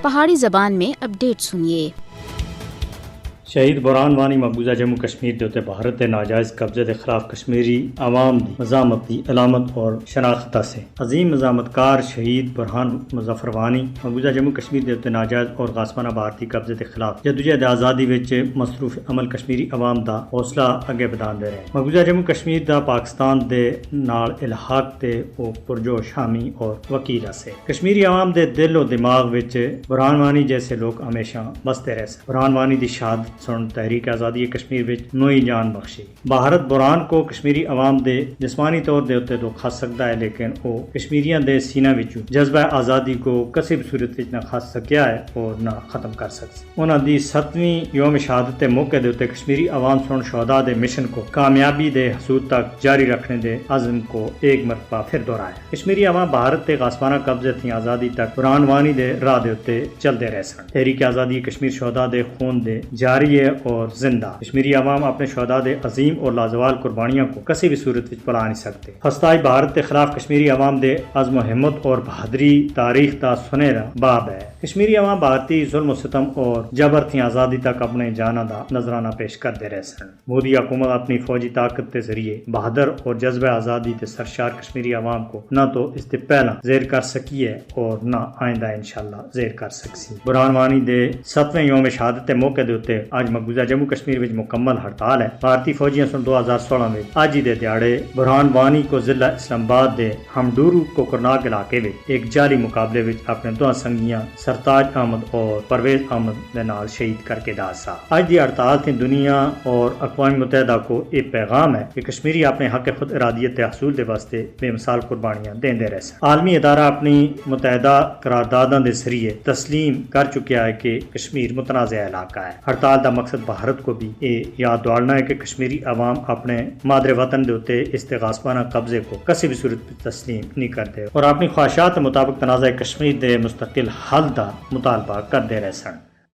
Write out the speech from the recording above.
پہاڑی زبان میں اپڈیٹ سنیے۔ شہید برہان وانی مقبوضہ جموں کشمیر کے اتنے بھارت کے ناجائز قبضے کے خلاف کشمیری عوام کی مزاحمت کی علامت اور شناخت سے عظیم مزاحمت کار شہید برہان مظفر وانی مقبوضہ جموں کشمیر کے اتنے ناجائز اور غاصبانہ بھارتی قبضے کے خلاف جدوجہد آزادی وچ مصروف عمل کشمیری عوام دا حوصلہ اگے بدان دے رہے ہیں۔ مقبوضہ جموں کشمیر دا پاکستان دے نال الحاق تے او پرجوش حامی اور وکیل سے کشمیری عوام دے دل و دماغ وچ برہان وانی جیسے لوگ ہمیشہ بستے رہ سکتے۔ برہان وانی دی شہادت سن تحریک آزادی کشمیر وچ نوئی جان بخشی۔ بھارت برہان کو کشمیری عوام دے جسمانی طور دے اتنے تو کھا سکتا ہے، لیکن وہ کشمیریاں دے سینہ وچوں جذبہ آزادی کو کسی بھی صورت وچ نہ کھا سکیا ہے اور نہ ختم کر سکتا۔ انہاں دی 7ویں یوم شہادت کے موقع دے اتنے کشمیری عوام سن شہداء دے مشن کو کامیابی دے حصول تک جاری رکھنے دے عزم کو ایک مرتبہ پھر دہرایا۔ کشمیری عوام بھارت کے غاصبانہ قبضے تھی آزادی تک برہان وانی دے راہ دے اتنے چلتے رہ سن۔ تحریک آزادی کشمیر شہداء دے خون دے جاری اور زندہ۔ کشمیری عوام اپنے شہداء دے عظیم اور لازوال قربانیاں کو کسی بھی صورت وچ بھلا نہیں سکتے۔ فسطائی بھارت کے خلاف کشمیری عوام دے عزم و ہمت اور بہادری تاریخ دا سنہرا باب ہے۔ کشمیری عوام بھارتی ظلم و ستم اور جبر تھی آزادی تک اپنے جانہ دا نذرانہ پیش کرتے رہ سن۔ مودی حکومت اپنی فوجی طاقت کے ذریعے بہادر اور جذبہ آزادی تے سرشار کشمیری عوام کو نہ تو اس سے پہلا زیر کر سکی ہے اور نہ آئندہ انشاءاللہ زیر کر سکسی۔ برہان وانی دے 7ویں یوم شہادت کے موقع دے اتنے آج مقبوضہ جموں کشمیر وچ مکمل ہڑتال ہے۔ بھارتی فوجیاں سن 2016 میں آج ہی دے دیہڑے برہان وانی کو ضلع اسلام آباد دے ہمڈورو کوکرناگ علاقے میں ایک جعلی مقابلے وچ اپنے دو سنگیاں سرتاج احمد اور پرویز احمد دے نال شہید کر کے دا سا۔ آج دی ہڑتال تھی دنیا اور اقوام متحدہ کو یہ پیغام ہے کہ کشمیری اپنے حق خود ارادیت کے حصول دے واسطے بے مثال قربانیاں دیندے رہ سن۔ عالمی ادارہ اپنی متحدہ قرارداداں دے ذریعے تسلیم کر چکیا ہے کہ کشمیر متنازع علاقہ ہے۔ ہڑتال دا مقصد بھارت کو بھی یہ یاد دلانا ہے کہ کشمیری عوام اپنے مادر وطن دے اوتے استغاثانہ قبضے کو کسی بھی صورت میں تسلیم نہیں کرتے اور اپنی خواہشات کے مطابق تنازع کشمیر دے مستقل حل دا مطالبہ کرتے رہ سن۔